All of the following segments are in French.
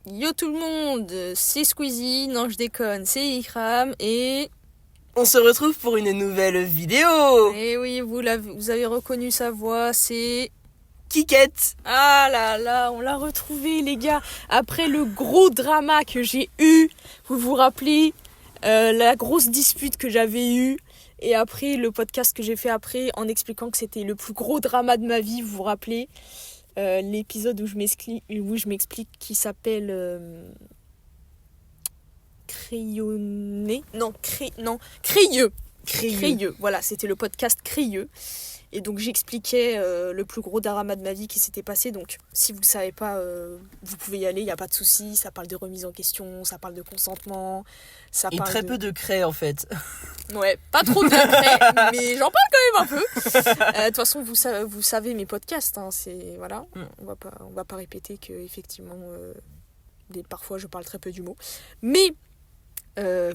Yo tout le monde, c'est Squeezie, non je déconne, c'est Ikram et... On se retrouve pour une nouvelle vidéo. Et oui, vous avez reconnu sa voix, c'est... Kikette. Ah là là, on l'a retrouvé les gars. Après le gros drama que j'ai eu, vous vous rappelez, la grosse dispute que j'avais eue, et après le podcast que j'ai fait après en expliquant que c'était le plus gros drama de ma vie, vous vous rappelez, l'épisode où je m'explique qui s'appelle Crayeux. Voilà, c'était le podcast Crayeux. Et donc j'expliquais le plus gros drama de ma vie qui s'était passé. Donc si vous ne le savez pas, vous pouvez y aller, il n'y a pas de souci. Ça parle de remise en question, ça parle de consentement. Et très peu de craie en fait. Ouais, pas trop de craie, mais j'en parle quand même un peu. De toute façon, vous savez mes podcasts. Hein, c'est, voilà, on va pas répéter qu'effectivement, parfois je parle très peu du mot. Mais...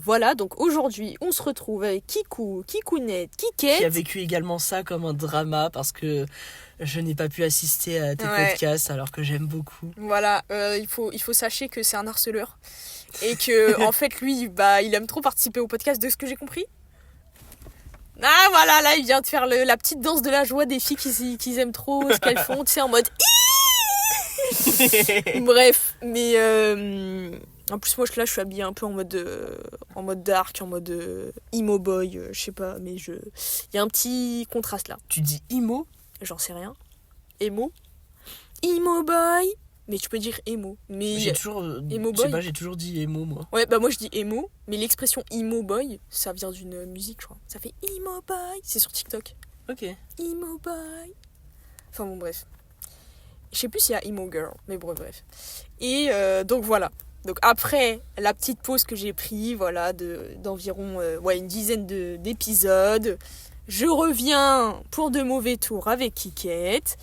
voilà, donc aujourd'hui on se retrouve avec Kikounette, Kikette. Qui a vécu également ça comme un drama parce que je n'ai pas pu assister à tes podcasts alors que j'aime beaucoup. Voilà, il faut sachez que c'est un harceleur et que en fait lui, il aime trop participer au podcast de ce que j'ai compris. Ah voilà, là il vient de faire la petite danse de la joie des filles qui aiment trop ce qu'elles font, tu sais, en mode bref, mais en plus moi là je suis habillée un peu en mode dark, en mode emo boy, je sais pas, mais il y a un petit contraste là. Tu dis emo ? J'en sais rien. Emo boy. Mais tu peux dire emo. Mais j'ai toujours emo boy. Je sais pas, j'ai toujours dit emo moi. Ouais, moi je dis emo, mais l'expression emo boy, ça vient d'une musique, je crois. Ça fait emo boy, c'est sur TikTok. OK. Emo boy. Enfin bon, bref. Je sais plus s'il y a emo girl, mais bref. Et donc voilà. Donc après la petite pause que j'ai pris, voilà, d'environ une dizaine d'épisodes, je reviens pour de mauvais tours avec Kikette.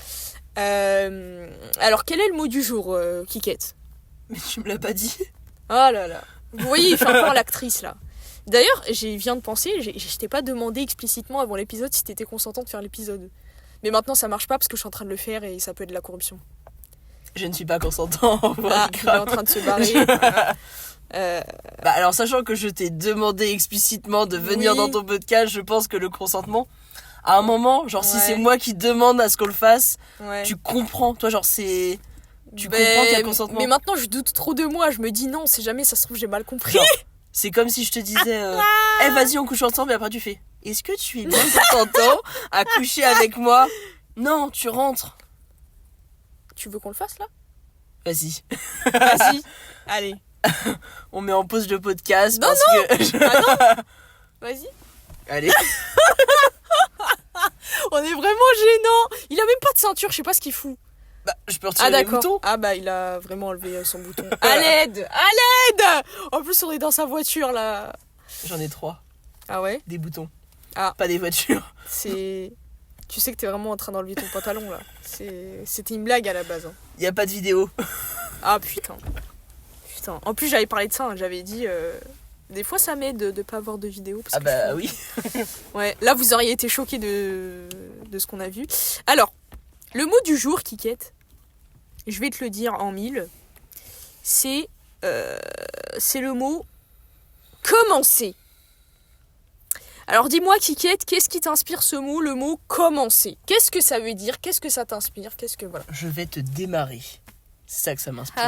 Alors quel est le mot du jour, Kikette ? Mais tu me l'as pas dit. Oh là là. Vous voyez, il fait encore l'actrice là. D'ailleurs, je viens de penser, je t'ai pas demandé explicitement avant l'épisode si t'étais consentant de faire l'épisode. Mais maintenant ça marche pas parce que je suis en train de le faire et ça peut être de la corruption. Je ne suis pas consentant. Il est en train de se barrer. Alors, sachant que je t'ai demandé explicitement de venir dans ton podcast, je pense que le consentement, à un moment, genre si c'est moi qui demande à ce qu'on le fasse, tu comprends. Toi, genre tu comprends qu'il y a consentement. Mais maintenant, je doute trop de moi. Je me dis non, c'est jamais, ça se trouve, j'ai mal compris. Genre, c'est comme si je te disais, vas-y, on couche ensemble, et après tu fais, est-ce que tu es bien consentant à coucher avec moi ? Non, tu rentres. Tu veux qu'on le fasse là ? Vas-y. Allez. On met en pause le podcast non. que... Vas-y. Allez. On est vraiment gênant. Il a même pas de ceinture, je sais pas ce qu'il fout. Je peux retirer les boutons. Il a vraiment enlevé son bouton. À l'aide. En plus, on est dans sa voiture là. J'en ai 3. Ah ouais ? Des boutons. Ah. Pas des voitures. Tu sais que t'es vraiment en train d'enlever ton pantalon là. C'était une blague à la base. Hein. Y a pas de vidéo. Ah putain. En plus j'avais parlé de ça, hein. J'avais dit des fois ça m'aide de pas avoir de vidéo. Parce que oui. Ouais, là vous auriez été choqués de ce qu'on a vu. Alors, le mot du jour, Kikette, je vais te le dire en 1000. C'est le mot commencer. Alors dis-moi Kikette, qu'est-ce qui t'inspire ce mot, le mot commencer ? Qu'est-ce que ça veut dire ? Qu'est-ce que ça t'inspire ? Voilà. Je vais te démarrer. C'est ça que ça m'inspire.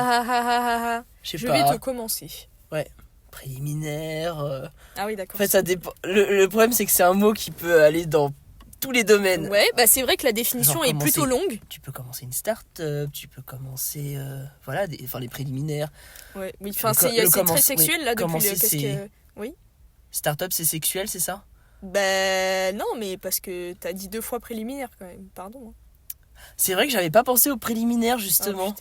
Je vais te commencer. Ouais. Préliminaire. Ah oui, d'accord. En fait, ça dépend. Le problème, c'est que c'est un mot qui peut aller dans tous les domaines. Ouais, c'est vrai que la définition est plutôt longue. Tu peux commencer une start-up, tu peux commencer les préliminaires. Ouais, oui, enfin c'est très sexuel là depuis Oui. Start-up, c'est sexuel, c'est ça ? Non, mais parce que t'as dit 2 fois préliminaire quand même, pardon. C'est vrai que j'avais pas pensé aux préliminaires justement.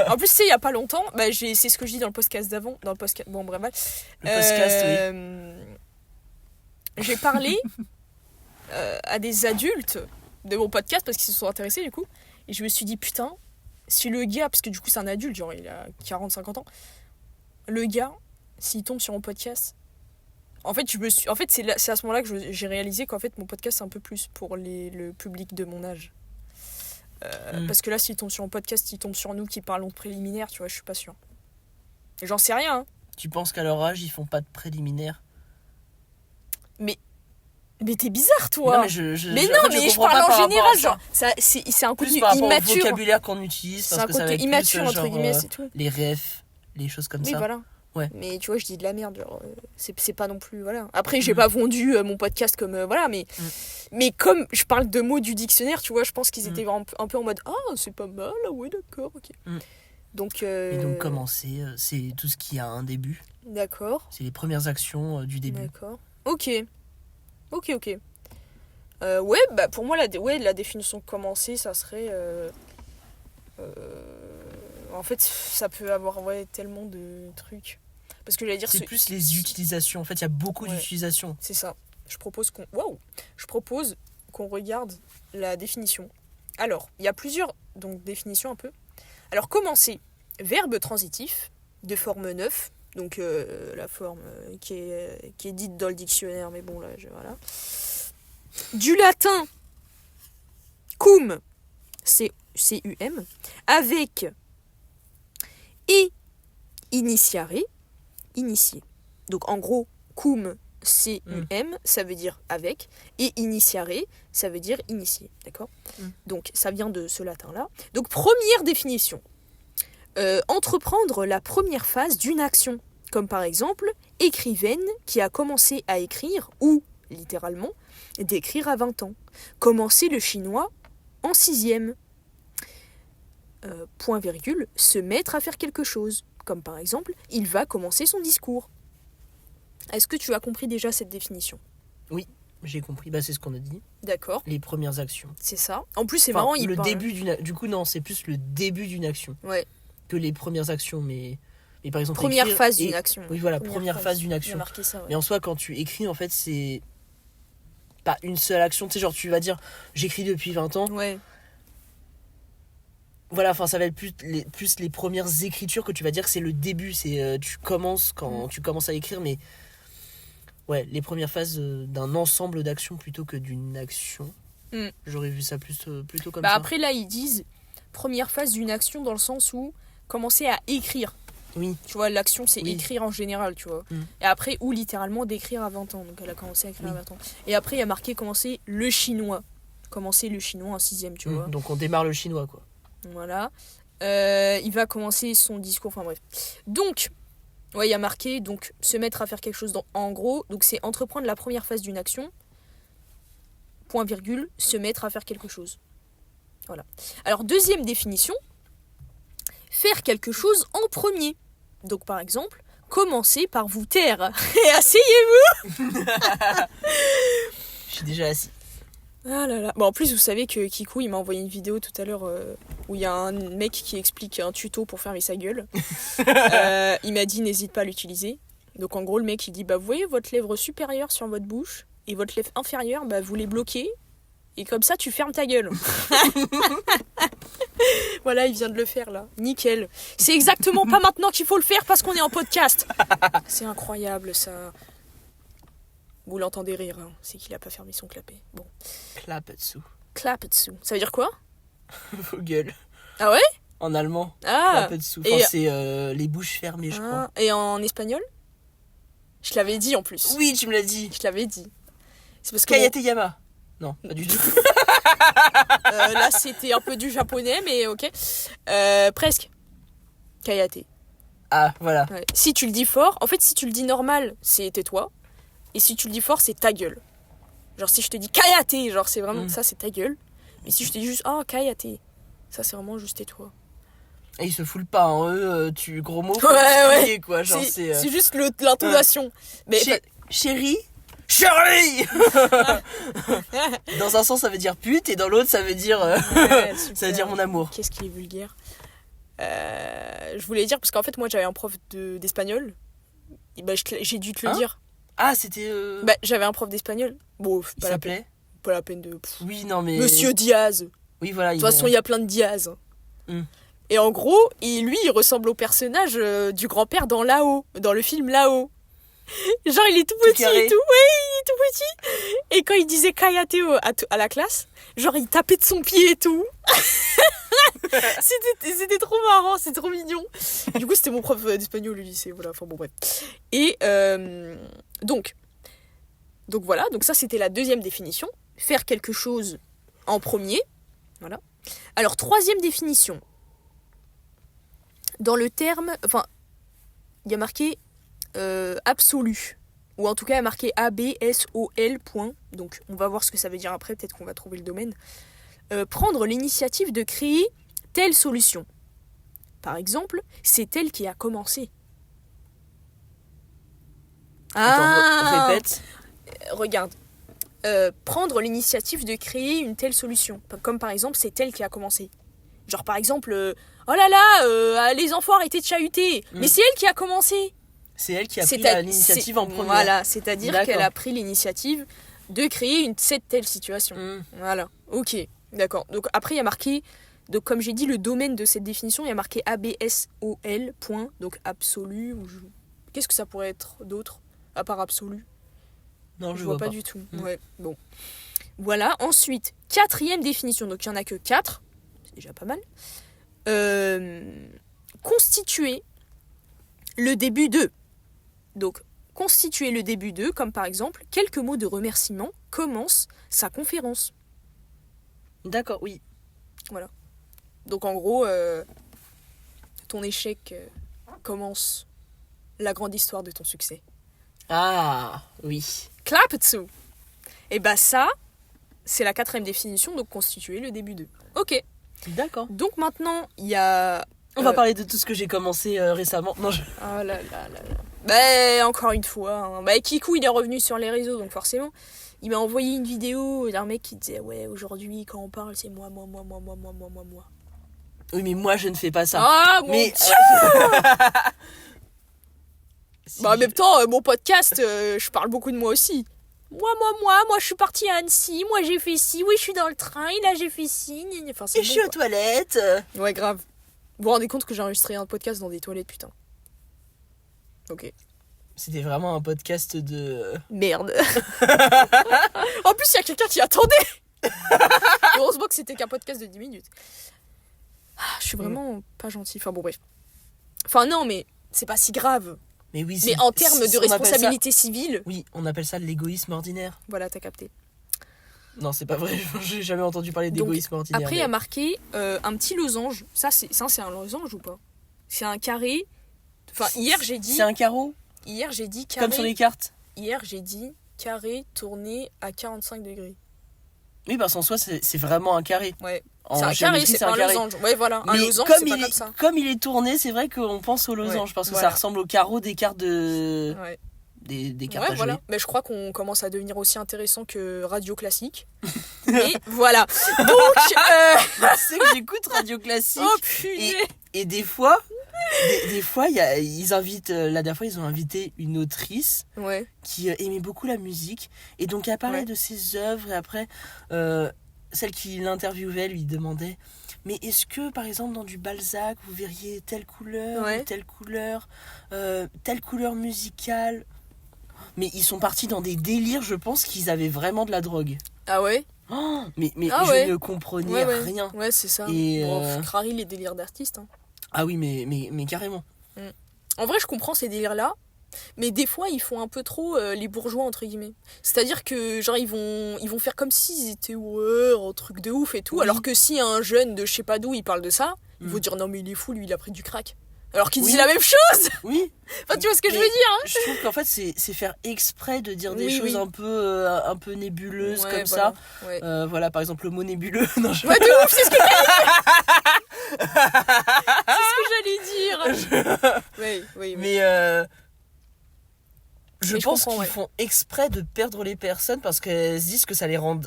En plus, il y a pas longtemps, c'est ce que je dis dans le podcast d'avant, bon bref. Le podcast, oui. J'ai parlé à des adultes de mon podcast parce qu'ils se sont intéressés du coup, et je me suis dit putain, si le gars, parce que du coup c'est un adulte, genre il a 40-50 ans, le gars, s'il tombe sur mon podcast, en fait c'est à ce moment-là que j'ai réalisé qu'en fait mon podcast c'est un peu plus pour le public de mon âge. Parce que là, s'il tombe sur un podcast, il tombe sur nous qui parlons de préliminaires, tu vois, je suis pas sûre. J'en sais rien. Hein. Tu penses qu'à leur âge, ils font pas de préliminaires? Mais t'es bizarre, toi. Non, mais je parle en général, genre, c'est un contenu par immature. Au vocabulaire qu'on utilise, c'est un contenu immature, entre guillemets, c'est tout. Les refs, les choses comme ça. Oui, voilà. Ouais. Mais tu vois, je dis de la merde, genre, c'est pas non plus, voilà. Après, j'ai pas vendu mon podcast comme, voilà, mais comme je parle de mots du dictionnaire, tu vois, je pense qu'ils étaient un peu en mode, ah, c'est pas mal, ah ouais, d'accord, ok. Donc, Et donc, commencer, c'est tout ce qui a un début. D'accord. C'est les premières actions du début. D'accord. Ok. Ouais, bah pour moi, la définition de commencer, ça serait... en fait, ça peut avoir tellement de trucs. Parce que j'allais dire... C'est plus les utilisations. En fait, il y a beaucoup d'utilisations. C'est ça. Je propose qu'on regarde la définition. Alors, il y a plusieurs définitions un peu. Alors, commencer, verbe transitif, de forme neuve. Donc, la forme qui est dite dans le dictionnaire, mais bon, là, voilà. Du latin cum, C-U-M, avec et initiare, initier. Donc, en gros, cum, C-U-M, ça veut dire avec, et initiare, ça veut dire initier. D'accord ? Donc, ça vient de ce latin-là. Donc, première définition. Entreprendre la première phase d'une action, comme par exemple écrivaine qui a commencé à écrire ou, littéralement, d'écrire à 20 ans. Commencer le chinois en 6e. Point virgule, se mettre à faire quelque chose, comme par exemple, il va commencer son discours. Est-ce que tu as compris déjà cette définition ? Oui, j'ai compris, c'est ce qu'on a dit. D'accord. Les premières actions. C'est ça. En plus, c'est marrant, début du coup, non, c'est plus le début d'une action. Ouais. Que les premières actions, mais par exemple première phase d'une action. Oui, voilà, première phase d'une action. Marqué ça, ouais. Mais en soi, quand tu écris, en fait, c'est pas une seule action. Tu sais, genre, tu vas dire, j'écris depuis 20 ans. Ouais. Voilà, enfin, ça va être plus les premières écritures que tu vas dire que c'est le début. C'est tu commences quand tu commences à écrire, mais ouais, les premières phases d'un ensemble d'actions plutôt que d'une action. J'aurais vu ça plutôt comme ça. Après, là, ils disent première phase d'une action dans le sens où commencer à écrire. Oui. Tu vois, l'action, c'est écrire en général, tu vois. Et après, ou littéralement d'écrire à 20 ans. Donc, elle a commencé à écrire à 20 ans. Et après, il y a marqué commencer le chinois. Commencer le chinois en 6e, tu vois. Donc, on démarre le chinois, quoi. Voilà. Il va commencer son discours, enfin bref. Donc, il y a marqué, donc, se mettre à faire quelque chose en gros. Donc, c'est entreprendre la première phase d'une action. Point virgule, se mettre à faire quelque chose. Voilà. Alors, deuxième définition, faire quelque chose en premier. Donc, par exemple, commencez par vous taire et asseyez-vous. Je suis déjà assis. Ah là là. Bon, en plus, vous savez que Kikou, il m'a envoyé une vidéo tout à l'heure où il y a un mec qui explique un tuto pour fermer sa gueule. Il m'a dit, n'hésite pas à l'utiliser. Donc, en gros, le mec, il dit, vous voyez votre lèvre supérieure sur votre bouche et votre lèvre inférieure, vous les bloquez. Et comme ça, tu fermes ta gueule. Voilà, il vient de le faire, là. Nickel. C'est exactement pas maintenant qu'il faut le faire parce qu'on est en podcast. C'est incroyable, ça. Vous l'entendez rire, hein. C'est qu'il a pas fermé son clapet. Bon. Clapetsu. Clapetsu. Ça veut dire quoi ? Vos gueules. Ah ouais ? En allemand. Ah. Clapetsu. Enfin, c'est les bouches fermées, je crois. Et en espagnol ? Je l'avais dit, en plus. Oui, tu me l'as dit. Je l'avais dit. C'est parce que... Kayateyama. Non, pas du tout. Là, c'était un peu du japonais, mais ok. Presque. Kayate. Ah, voilà. Ouais. Si tu le dis fort, en fait, si tu le dis normal, c'est tais-toi. Et si tu le dis fort, c'est ta gueule. Genre, si je te dis Kayate, genre, c'est vraiment ça, c'est ta gueule. Mais si je te dis juste, Kayate, ça, c'est vraiment juste tais-toi. Et ils se foulent pas, hein. Eux, tu gros mots, ouais. Quoi. Genre, c'est juste l'intonation. Mais chérie. Dans un sens ça veut dire pute et dans l'autre ça veut dire ça veut dire mon amour. Qu'est-ce qui est vulgaire. Je voulais dire parce qu'en fait moi j'avais un prof d'espagnol et j'ai dû te le dire. Ah c'était j'avais un prof d'espagnol. Bon, pas la peine de oui non mais Monsieur Diaz. Oui voilà. De toute façon il y a plein de Diaz. Et en gros, il ressemble au personnage du grand-père dans le film Là-haut. Genre, il est tout petit et tout. Ouais, il est tout petit. Et quand il disait Kayate à la classe, genre, il tapait de son pied et tout. C'était trop marrant, c'est trop mignon. Du coup, c'était mon prof d'espagnol au lycée. Voilà, enfin bon, bref. Et donc voilà, donc ça, c'était la deuxième définition. Faire quelque chose en premier. Voilà. Alors, troisième définition. Dans le terme... Enfin, il y a marqué absolu. Ou en tout cas, il y a marqué ABSOL. Donc, on va voir ce que ça veut dire après. Peut-être qu'on va trouver le domaine. Prendre l'initiative de créer telle solution. Par exemple, c'est elle qui a commencé. Attends, répète. Regarde. Prendre l'initiative de créer une telle solution. Comme par exemple, c'est elle qui a commencé. Genre par exemple, oh là là, les enfants arrêtez de chahuter. Mais c'est elle qui a commencé. C'est elle qui a pris l'initiative en premier. Voilà, c'est-à-dire qu'elle a pris l'initiative de créer cette telle situation. Voilà, ok, d'accord. Donc après, il y a marqué, donc, comme j'ai dit, le domaine de cette définition, il y a marqué ABSOL, donc absolu. Qu'est-ce que ça pourrait être d'autre, à part absolu? Non, je vois pas du tout. Ouais, bon. Voilà, ensuite, quatrième définition, donc il n'y en a que 4, c'est déjà pas mal. Constituer le début de. Donc, constituer le début de, comme par exemple, quelques mots de remerciement commencent sa conférence. D'accord, oui. Voilà. Donc en gros, ton échec commence la grande histoire de ton succès. Ah, oui. Clap dessous. Et bah ça, c'est la quatrième définition, donc constituer le début de. Ok. D'accord. Donc maintenant, il y a... On va parler de tout ce que j'ai commencé récemment. Non, Oh là là là là. Bah, encore une fois. Hein. Bah, Kikou, il est revenu sur les réseaux, donc forcément. Il m'a envoyé une vidéo d'un mec qui disait « Ouais, aujourd'hui, quand on parle, c'est moi. » Oui, mais moi, je ne fais pas ça. Ah, mon Dieu Bah, en même temps, mon podcast, je parle beaucoup de moi aussi. Moi, je suis partie à Annecy, moi j'ai fait ci, oui, je suis dans le train, et là j'ai fait ci. Enfin, et je suis aux toilettes. Ouais, grave. Vous vous rendez compte que j'ai enregistré un podcast dans des toilettes, putain. Ok. C'était vraiment un podcast de... Merde. En plus, il y a quelqu'un qui attendait. Heureusement que c'était qu'un podcast de 10 minutes. Je suis vraiment pas gentille. Enfin bon, bref. Enfin non, mais c'est pas si grave. Mais oui, mais en termes de responsabilité civile... Oui, on appelle ça l'égoïsme ordinaire. Voilà, t'as capté. Non, c'est pas vrai. J'ai jamais entendu parler d'égoïsme ordinaire. Après, il y a marqué un petit losange. Ça, c'est un losange ou pas? C'est un carré. Enfin, hier, j'ai dit... C'est un carreau? Hier, j'ai dit carré... Comme sur les cartes? Hier, j'ai dit carré tourné à 45 degrés. Oui, parce qu'en soi, c'est vraiment un carré. Ouais. C'est un carré, c'est pas un losange. Ouais, voilà. Un losange, c'est pas comme ça. Comme il est tourné, c'est vrai qu'on pense au losange, parce que ça ressemble au carreau des cartes de... Ouais. Des cartes à jouer. Voilà. Mais je crois qu'on commence à devenir aussi intéressant que Radio Classique. Et voilà. Donc... Tu sais que j'écoute Radio Classique. Oh, punaise. Et des fois... Des fois, ils invitent... la dernière fois, ils ont invité une autrice qui aimait beaucoup la musique. Et donc, elle parlait de ses œuvres. Et après, celle qui l'interviewait lui demandait... Mais est-ce que, par exemple, dans du Balzac, vous verriez telle couleur, telle couleur musicale? Mais ils sont partis dans des délires, je pense qu'ils avaient vraiment de la drogue. Ah ouais? Oh, mais je ne comprenais rien. Ouais, c'est ça. Et crari les délires d'artistes. Hein. Ah oui, mais carrément. En vrai, je comprends ces délires-là, mais des fois, ils font un peu trop les bourgeois, entre guillemets. C'est-à-dire que, genre, ils vont faire comme s'ils étaient un truc de ouf et tout, alors que si un jeune de je sais pas d'où, il parle de ça, ils vont dire non, mais il est fou, lui, il a pris du crack. Alors qu'il dit la même chose. Oui. Enfin, tu vois ce que je veux dire, hein. Je trouve qu'en fait, c'est faire exprès de dire des choses un peu nébuleuses comme ça. Ouais. Voilà, par exemple, le mot nébuleux. Non, ouais, de ouf, c'est ce que j'allais dire. C'est ce que j'allais dire. Oui. Mais je pense qu'ils font exprès de perdre les personnes parce qu'elles se disent que ça les rend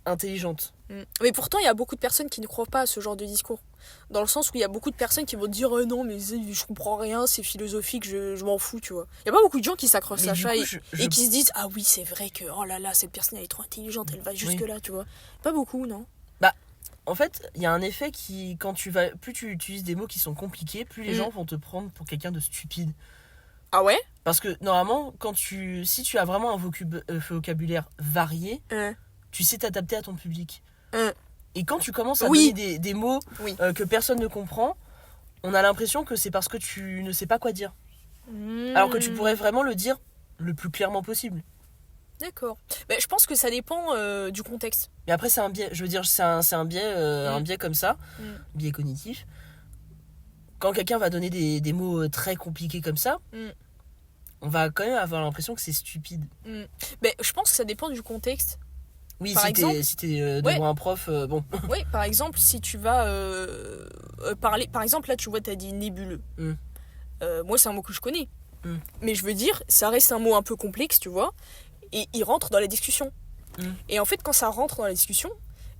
intelligentes. Mais pourtant, il y a beaucoup de personnes qui ne croient pas à ce genre de discours. Dans le sens où il y a beaucoup de personnes qui vont dire non, mais je comprends rien, c'est philosophique, je m'en fous, tu vois. Il y a pas beaucoup de gens qui s'accrochent à ça et qui se disent ah oui, c'est vrai que oh là là, cette personne elle est trop intelligente, elle va jusque là, tu vois. Pas beaucoup, non? Bah, en fait, il y a un effet qui, plus tu utilises des mots qui sont compliqués, plus les gens vont te prendre pour quelqu'un de stupide. Ah ouais? Parce que normalement, si tu as vraiment un vocabulaire varié, tu sais t'adapter à ton public. Et quand tu commences à donner des mots que personne ne comprend, on a l'impression que c'est parce que tu ne sais pas quoi dire. Alors que tu pourrais vraiment le dire le plus clairement possible. D'accord. Je pense que ça dépend du contexte. Mais après, c'est un biais. Je veux dire, c'est un biais, un biais comme ça, biais cognitif. Quand quelqu'un va donner des mots très compliqués comme ça, on va quand même avoir l'impression que c'est stupide. Je pense que ça dépend du contexte. Oui, si t'es devant un prof, bon. Oui, par exemple, si tu vas parler... Par exemple, là, tu vois, t'as dit nébuleux. Moi, c'est un mot que je connais. Mais je veux dire, ça reste un mot un peu complexe, tu vois. Et il rentre dans la discussion. Et en fait, quand ça rentre dans la discussion,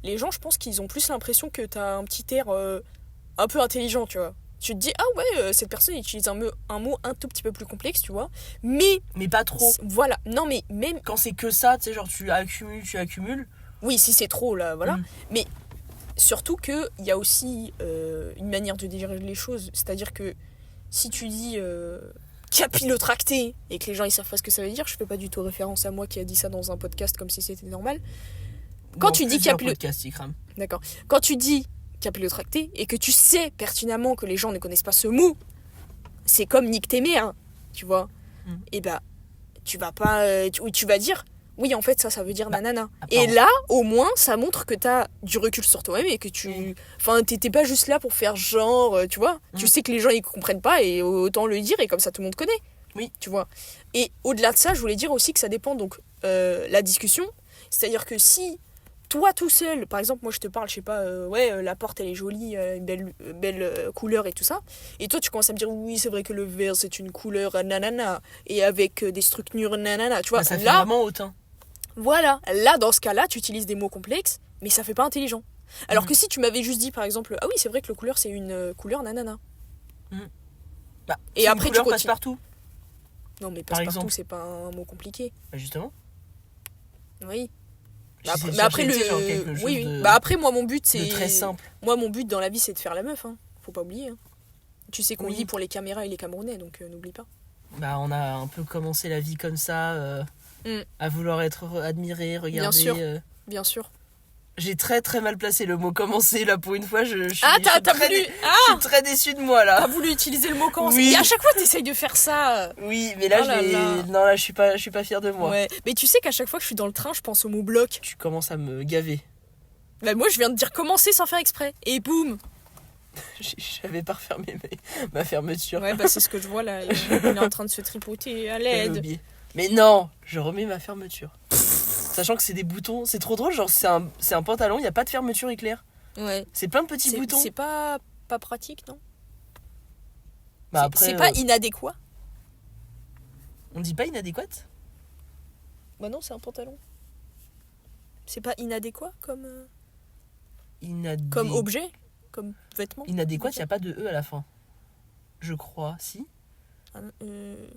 les gens, je pense qu'ils ont plus l'impression que t'as un petit air un peu intelligent, tu vois. Tu te dis, ah ouais, cette personne utilise un mot un tout petit peu plus complexe, tu vois. Mais pas trop. Voilà. Non, mais même... Quand c'est que ça, tu sais, genre tu accumules. Oui, si c'est trop, là, voilà. Mais surtout qu'il y a aussi une manière de dire les choses. C'est-à-dire que si tu dis capillotracté et que les gens ils savent pas ce que ça veut dire, je fais pas du tout référence à moi qui a dit ça dans un podcast comme si c'était normal. Quand tu dis D'accord. Quand tu dis capillotracté et que tu sais pertinemment que les gens ne connaissent pas ce mot, c'est comme nique tes mères, tu vois. Et tu vas pas tu vas dire oui, en fait, ça veut dire nanana. Et là, au moins, ça montre que t'as du recul sur toi-même et que enfin, t'étais pas juste là pour faire genre, tu vois. Tu sais que les gens, ils comprennent pas et autant le dire et comme ça, tout le monde connaît. Oui. Tu vois. Et au-delà de ça, je voulais dire aussi que ça dépend, donc, la discussion. C'est-à-dire que si toi, tout seul, par exemple, moi, je te parle, je sais pas, la porte, elle est jolie, une belle couleur et tout ça. Et toi, tu commences à me dire, oui, c'est vrai que le vert, c'est une couleur nanana. Et avec des structures nanana. Tu vois, ça fait vraiment autant. Voilà, là dans ce cas-là, tu utilises des mots complexes, mais ça fait pas intelligent. Alors que si tu m'avais juste dit par exemple, ah oui, c'est vrai que le couleur c'est une couleur nanana. Et après tu passe partout. Non mais passe partout, c'est pas un mot compliqué. Justement. Oui. Mais après après moi mon but c'est très simple. Moi mon but dans la vie c'est de faire la meuf, hein. Faut pas oublier. Hein. Tu sais qu'on vit pour les caméras et les Camerounais, donc n'oublie pas. On a un peu commencé la vie comme ça. À vouloir être admiré, regardé. Bien sûr. J'ai très très mal placé le mot commencer là pour une fois. Je suis très déçue de moi là. T'as voulu utiliser le mot commencer. Oui. Et à chaque fois t'essayes de faire ça. Oui, mais là là je suis pas fière de moi. Ouais. Mais tu sais qu'à chaque fois que je suis dans le train, je pense au mot bloc. Tu commences à me gaver. Moi je viens de dire commencer sans faire exprès. Et boum. J'avais pas refermé ma fermeture. Ouais, c'est ce que je vois là. Il est en train de se tripoter à l'aide. Mais non, je remets ma fermeture. Sachant que c'est des boutons, c'est trop drôle, genre c'est un pantalon, il n'y a pas de fermeture éclair. Ouais. C'est plein de petits boutons. C'est pas pratique, non? Après, c'est pas inadéquat? On dit pas inadéquate? Non, c'est un pantalon. C'est pas inadéquat comme... Comme objet? Comme vêtement? Inadéquate, il n'y a pas de E à la fin. Je crois, si.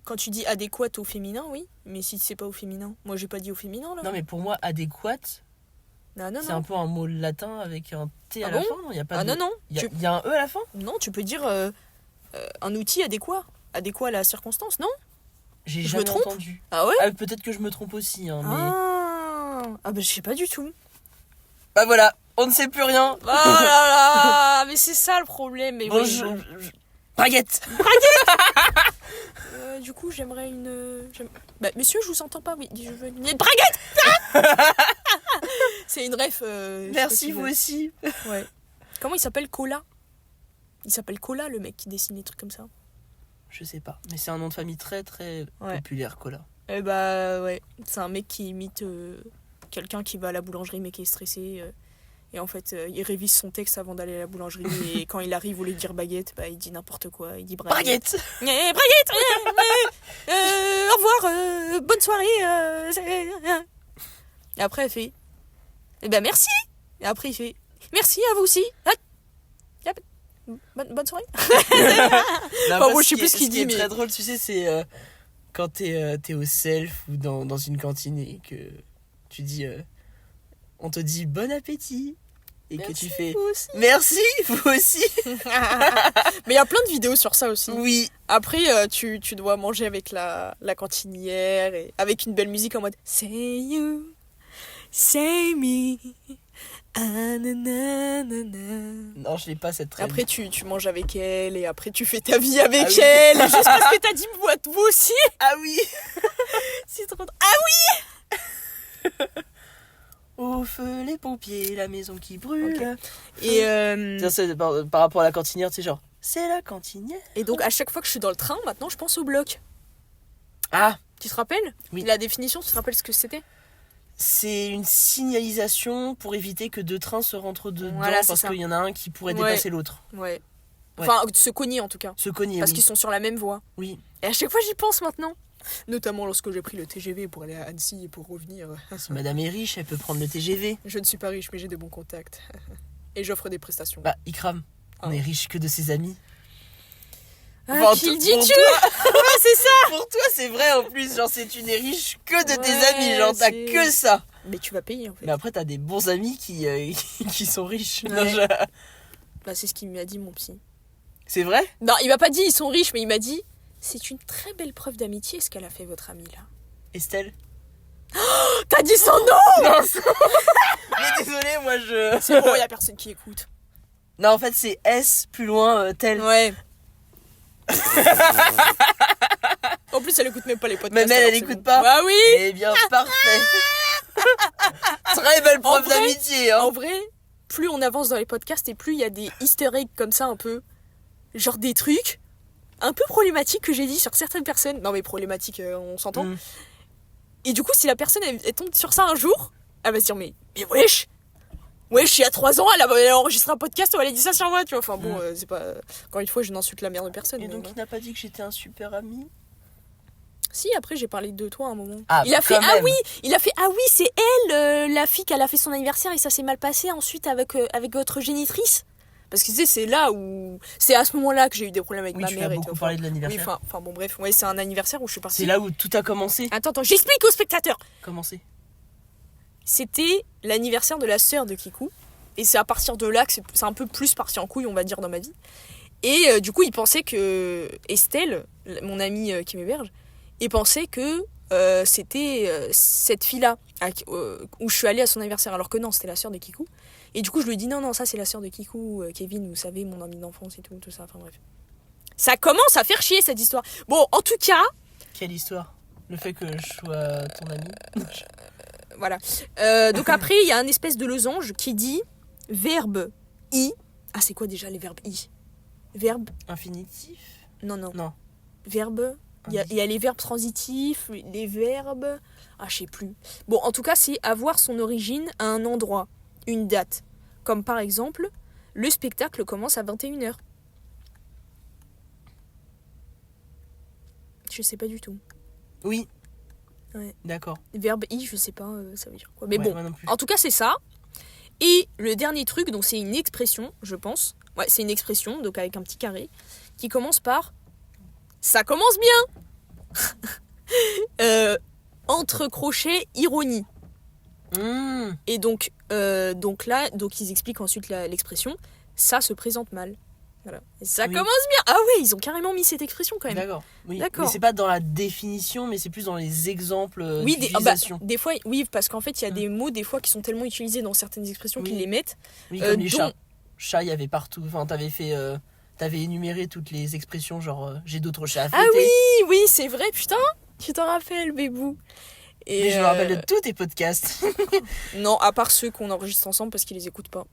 Quand tu dis adéquate au féminin, oui, mais si c'est pas au féminin, moi j'ai pas dit au féminin là. Non, mais pour moi adéquate, c'est un peu un mot latin avec un T à la fin. Non, y a pas non. Il y a un E à la fin. Non, tu peux dire un outil adéquat à la circonstance, non? J'ai jamais entendu. Ah ouais? Peut-être que je me trompe aussi. Hein, je sais pas du tout. Voilà, on ne sait plus rien. Oh là là, mais c'est ça le problème. Mais Braguette. Du coup, j'aimerais une... monsieur, je vous entends pas, oui. Je veux une braguette. C'est une ref. Merci, vous aussi. Ouais. Comment il s'appelle? Cola? Il s'appelle Cola, le mec qui dessine des trucs comme ça. Je sais pas, mais c'est un nom de famille très très populaire, Cola. Ouais. C'est un mec qui imite quelqu'un qui va à la boulangerie mais qui est stressé. Et en fait, il révise son texte avant d'aller à la boulangerie. Et quand il arrive, au lieu de dire baguette, il dit n'importe quoi. Il dit braguette. Braguette. Au revoir. Bonne soirée. Et après, elle fait merci. Et après, il fait merci à vous aussi. Bonne soirée. Moi, je sais plus ce qu'il dit. Ce qui est très drôle, tu sais, c'est quand t'es au self ou dans une cantine et que tu dis... on te dit bon appétit. et merci, que tu fais vous aussi. merci, vous aussi. Mais il y a plein de vidéos sur ça aussi. Oui. Après, tu dois manger avec la cantinière et avec une belle musique en mode Say you, say me. Ah, Non, je l'ai pas cette traîne. après, tu manges avec elle et après, tu fais ta vie avec oui. elle. Juste parce que t'as dit vous aussi. Ah oui. C'est trop drôle. Ah oui. Au feu les pompiers, la maison qui brûle. Okay. Et Ça, c'est par rapport à la cantinière, tu sais, genre, c'est la cantinière. Et donc, à chaque fois que je suis dans le train, maintenant, je pense au bloc. Ah, Tu te rappelles ? Oui. La définition, tu te rappelles ce que c'était ? c'est une signalisation pour éviter que deux trains se rentrent dedans, Voilà, c'est parce ça. qu'il y en a un qui pourrait Ouais. dépasser l'autre. Ouais. Enfin, se cogner en tout cas. Se cogner, Parce oui. qu'ils sont sur la même voie. Oui. Et à chaque fois, j'y pense maintenant. Notamment lorsque j'ai pris le TGV pour aller à Annecy et pour revenir. Si madame est riche, elle peut prendre le TGV. Je ne suis pas riche, mais j'ai de bons contacts. Et j'offre des prestations. Bah, Ikram, on est riche que de ses amis. Ah, Enfin, qui le pour dis-tu ? toi- Ouais, c'est ça. Pour toi, c'est vrai en plus, genre, tu n'es riche que de tes Ouais, amis, genre, t'as c'est- que ça. Mais tu vas payer en fait. Mais après, t'as des bons amis qui sont riches. Ouais. Non, Bah, c'est ce qu'il m'a dit, mon psy. C'est vrai? Non, il m'a pas dit ils sont riches, mais il m'a dit c'est une très belle preuve d'amitié ce qu'elle a fait votre amie là. Estelle? T'as dit son nom. Non, mais désolé, moi je. C'est bon, y a personne qui écoute. Non, en fait, c'est S plus loin, tel. Ouais. En plus, elle écoute même pas les podcasts. Même elle alors c'est écoute bon. pas. Bah oui. Eh bien, parfait. Très belle preuve vrai- d'amitié, hein. En vrai, plus on avance dans les podcasts et plus il y a des easter eggs comme ça un peu. Genre des trucs un peu problématiques que j'ai dit sur certaines personnes. Non mais problématiques, on s'entend. Mm. Et du coup, si la personne elle tombe sur ça un jour, elle va se dire mais wesh, il y a 3 ans, elle a enregistré un podcast où elle a dit ça sur moi, tu vois. Enfin bon, c'est pas... Encore une fois, je n'insulte la mère de personne. Et mais donc, bon. il n'a pas dit que j'étais un super ami? Si, après j'ai parlé de toi à un moment. Ah, il a fait quand même. ah oui, c'est elle, la fille qu'elle a fait son anniversaire et ça s'est mal passé ensuite avec votre génitrice. Parce que tu sais, c'est là où... C'est à ce moment-là que j'ai eu des problèmes avec Oui, ma tu mère as et beaucoup tout. parlé de Oui, l'anniversaire. enfin bon bref, ouais, c'est un anniversaire où je suis partie. C'est là où tout a commencé. Attends, j'explique aux spectateurs. Comment c'est? C'était l'anniversaire de la sœur de Kikou. Et c'est à partir de là que c'est un peu plus parti en couille, on va dire, dans ma vie. Et du coup, il pensait que Estelle, mon amie qui m'héberge, il pensait que c'était cette fille-là où je suis allée à son anniversaire, alors que non, c'était la sœur de Kikou. Et du coup, je lui ai dit non, ça c'est la sœur de Kikou, Kevin, vous savez, mon ami d'enfance et tout ça, enfin bref. Ça commence à faire chier cette histoire. Bon, en tout cas, Quelle histoire? Le fait que je sois ton ami? voilà. Donc après, il y a un espèce de losange qui dit verbe i. Ah, c'est quoi déjà les verbes i? Verbe. Infinitif? Non. Non. Verbe. Il y a les verbes transitifs, les verbes. Ah, je sais plus. Bon, en tout cas, c'est avoir son origine à un endroit, une date. Comme par exemple, le spectacle commence à 21h. Je sais pas du tout. Oui. Ouais. D'accord. Verbe i, je sais pas, ça veut dire quoi. Mais Ouais, bon, moi non plus. en tout cas, c'est ça. Et le dernier truc, donc c'est une expression, je pense. Ouais, c'est une expression, donc avec un petit carré, qui commence par ça commence bien. Entre crochets, ironie. Mmh. Et donc là, ils expliquent ensuite l'expression ça se présente mal. Voilà. Et ça Oui. commence bien. Ah ouais, ils ont carrément mis cette expression quand même. D'accord. Oui. D'accord. Mais c'est pas dans la définition, mais c'est plus dans les exemples Oui, d'utilisation. des fois, oui, parce qu'en fait, il y a des mots des fois qui sont tellement utilisés dans certaines expressions qu'ils Oui. les mettent. Oui, comme les dont- chats. Chats, il y avait partout. Enfin, t'avais énuméré toutes les expressions, genre j'ai d'autres chats à fouetter. Ah oui, c'est vrai, putain. Tu t'en rappelles, Bébou. Et Mais je me rappelle de tous tes podcasts. Non, à part ceux qu'on enregistre ensemble parce qu'ils les écoutent pas.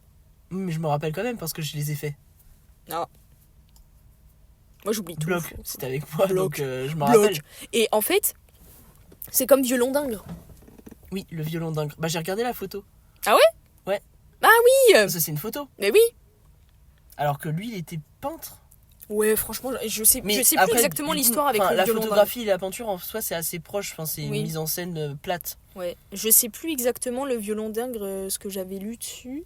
Mais je me rappelle quand même parce que je les ai faits. Ah. Moi, j'oublie tout. Bloc, c'était avec moi, Bloc. donc je me Bloc. rappelle. Et en fait, c'est comme violon d'ingre. Oui, le violon d'ingre. Bah, j'ai regardé la photo. Ah ouais? Ouais. Ah oui. Ça, c'est une photo. Mais oui. Alors que lui, il était peintre. Ouais, franchement, je sais Mais plus après, exactement du coup, l'histoire avec enfin, le la violon d'ingre. photographie et la peinture, en soi, c'est assez proche. Enfin, c'est Oui. une mise en scène plate. Ouais, je sais plus exactement le violon d'ingre, ce que j'avais lu dessus.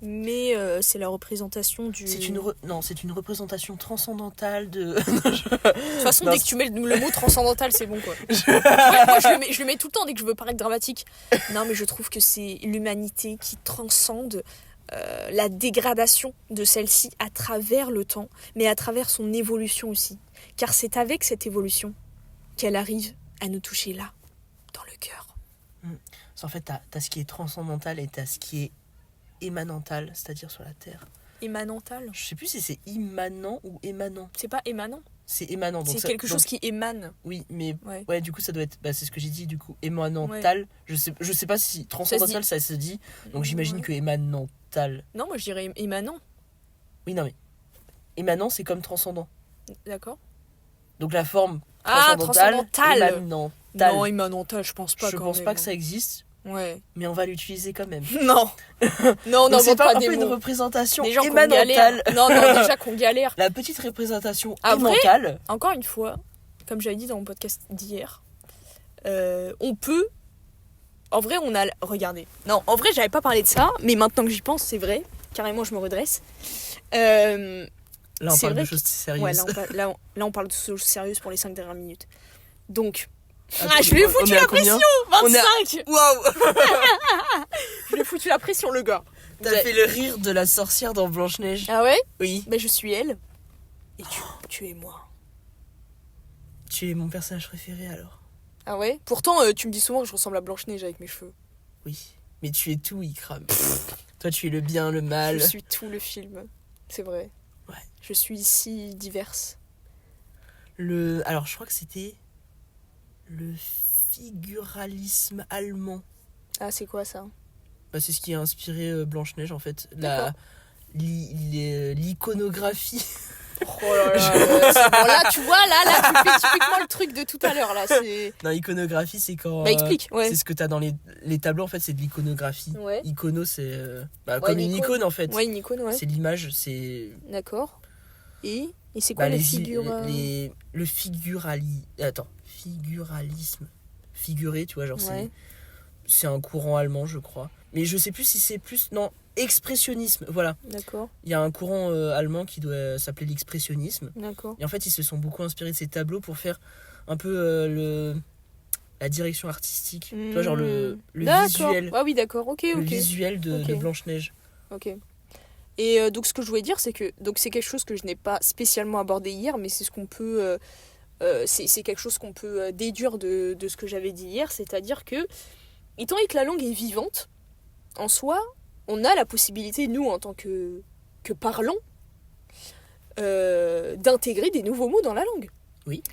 Mais c'est la représentation du... C'est une représentation transcendantale de... De toute façon, Non, dès que tu mets le mot transcendantal, c'est bon, quoi. Ouais, moi, je le mets tout le temps dès que je veux paraître dramatique. Non, mais je trouve que c'est l'humanité qui transcende la dégradation de celle-ci à travers le temps, mais à travers son évolution aussi. Car c'est avec cette évolution qu'elle arrive à nous toucher là, dans le cœur. En fait, t'as ce qui est transcendantal et t'as ce qui est émanental, c'est-à-dire sur la Terre. Émanental ? Je sais plus si c'est immanent ou émanant. C'est pas émanant ? C'est émanant. Donc c'est quelque chose qui émane. Oui, mais ouais, du coup, ça doit être... c'est ce que j'ai dit, du coup, émanental. Ouais. Je sais pas si transcendantal, ça se dit. Donc j'imagine que émanental... Non, moi je dirais émanant. Oui, non, mais... Émanant, c'est comme transcendant. D'accord. Donc la forme transcendantale. Émanentale. Non, émanental, je pense pas. Je pense pas que ça existe. Ouais. Mais on va l'utiliser quand même. Non. Non, c'est pas un peu une représentation déjà émanentale. Non, déjà qu'on galère. La petite représentation émanentale. Encore une fois, comme j'avais dit dans mon podcast d'hier, on peut... En vrai, on a... Regardez. Non, en vrai, j'avais pas parlé de ça, mais maintenant que j'y pense, c'est vrai. Carrément, je me redresse. Là, on parle de choses sérieuses. Ouais, là, on parle de choses sérieuses pour les 5 dernières minutes. Donc... je lui ai foutu la pression. 25. Waouh. Je lui ai foutu la pression, le gars. T'as fait le rire de la sorcière dans Blanche-Neige. Ah ouais? Oui. Je suis elle. Et tu es moi. Tu es mon personnage préféré alors. Ah ouais? Pourtant, tu me dis souvent que je ressemble à Blanche-Neige avec mes cheveux. Oui. Mais tu es tout, Ikram. Toi, tu es le bien, le mal. Je suis tout le film. C'est vrai. Ouais. Je suis si diverse. Alors, je crois que c'était... le figuralisme allemand. Ah, c'est quoi ça? C'est ce qui a inspiré Blanche-Neige en fait. L'iconographie. Oh là là, c'est bon, là tu vois, là tu fais typiquement le truc de tout à l'heure là. Non, iconographie c'est quand... explique, ouais. C'est ce que t'as dans les tableaux en fait, c'est de l'iconographie. Ouais. Icono c'est... comme une icône en fait. Ouais, une icône, ouais. C'est l'image, c'est... D'accord. Et c'est quoi les figures le figuralisme. Figuré, tu vois, genre c'est un courant allemand, je crois. Mais je sais plus si c'est plus... Non, expressionnisme, voilà. D'accord. Il y a un courant allemand qui doit s'appeler l'expressionnisme. D'accord. Et en fait, ils se sont beaucoup inspirés de ces tableaux pour faire un peu la direction artistique. Tu vois, genre le visuel. Ah oui, d'accord, ok. Le visuel de Blanche-Neige. Ok. Et donc, ce que je voulais dire, c'est que c'est quelque chose que je n'ai pas spécialement abordé hier, mais c'est ce qu'on peut... c'est quelque chose qu'on peut déduire de ce que j'avais dit hier, c'est-à-dire que, étant donné que la langue est vivante, en soi, on a la possibilité, nous, en tant que parlants, d'intégrer des nouveaux mots dans la langue. Oui.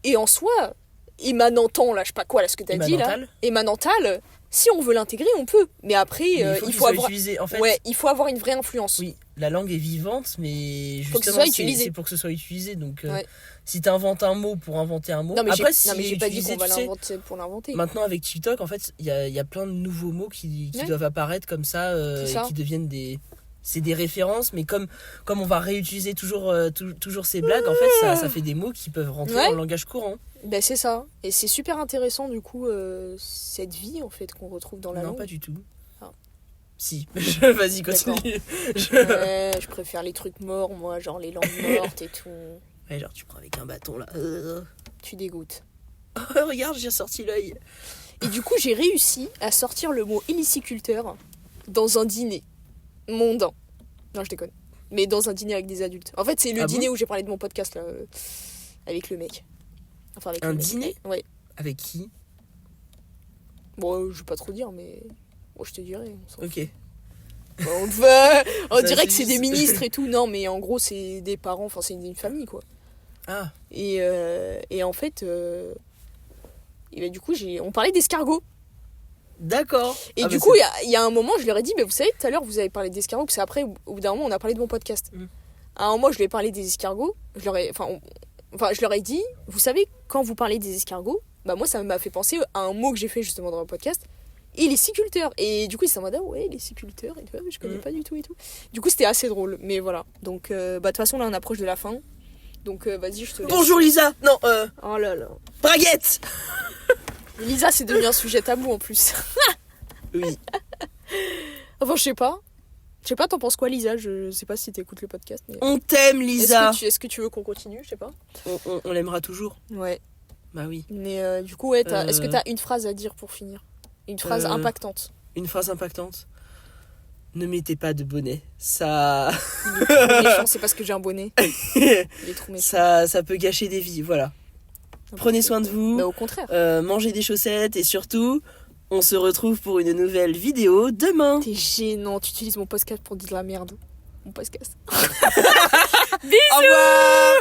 Et en soi, émanentant, là, je sais pas quoi, là, ce que tu as dit, là, émanental, si on veut l'intégrer, on peut. Mais après, il faut avoir... En fait, ouais, il faut avoir une vraie influence. Oui, la langue est vivante, mais justement, c'est pour que ce soit utilisé. Donc, si tu inventes un mot pour inventer un mot... Non, mais après, j'ai pas dit qu'on va l'inventer pour l'inventer. Maintenant, avec TikTok, en fait, il y a plein de nouveaux mots qui doivent apparaître comme ça, et qui deviennent des... C'est des références, mais comme on va réutiliser toujours ces blagues, en fait, ça fait des mots qui peuvent rentrer dans le langage courant. Ben c'est ça. Et c'est super intéressant, du coup, cette vie, en fait, qu'on retrouve dans la langue. Non, pas du tout. Ah. Si. Vas-y, continue. Je préfère les trucs morts, moi, genre les langues mortes et tout. Ouais, genre, tu prends avec un bâton, là. Tu dégoûtes. Regarde, j'ai sorti l'œil. Et du coup, j'ai réussi à sortir le mot héliciculteur dans un dîner mondain. Non, je déconne. Mais dans un dîner avec des adultes. En fait, c'est le dîner où j'ai parlé de mon podcast, là, avec le mec. Enfin, avec un dîner? Ouais. Avec qui? Bon, je vais pas trop dire, mais... Bon, je te dirai. Ok. Bon, on dirait que c'est des ministres et tout. Non, mais en gros, c'est des parents. Enfin, c'est une famille, quoi. Ah. Et en fait... Et bah, du coup, on parlait d'escargots. D'accord. Et du coup, il y a un moment, je leur ai dit, vous savez, tout à l'heure, vous avez parlé d'escargots, que c'est après, au bout d'un moment, on a parlé de mon podcast. À un moment, je lui ai parlé des escargots. Je leur ai dit, vous savez, quand vous parlez des escargots, bah moi, ça m'a fait penser à un mot que j'ai fait justement dans mon podcast. Et les siculteurs. Et du coup, ils se sont en mode, ouais, les siculteurs, et tout, je connais pas du tout et tout. Du coup, c'était assez drôle. Mais voilà. Donc, de toute façon, là, on approche de la fin. Donc, vas-y, je te laisse. Bonjour, Lisa. Non, Oh là là. Braguette. Lisa, c'est devenu un sujet tabou en plus. Oui. Enfin, je sais pas. Je sais pas, t'en penses quoi, Lisa? Je sais pas si t'écoutes le podcast. Mais... On t'aime, Lisa. Est-ce que tu veux qu'on continue? Je sais pas. On l'aimera toujours. Ouais. Bah oui. Mais du coup, ouais, est-ce que t'as une phrase à dire pour finir? Une phrase impactante. Une phrase impactante. ne mettez pas de bonnet. Ça... Il est trop méchant, c'est parce que j'ai un bonnet. Il est trop méchant. Ça peut gâcher des vies, voilà. Prenez soin de vous. Mais au contraire. Mangez des chaussettes et surtout, on se retrouve pour une nouvelle vidéo demain. T'es gênant, tu utilises mon podcast pour dire de la merde. Mon podcast. Bisous. Au revoir.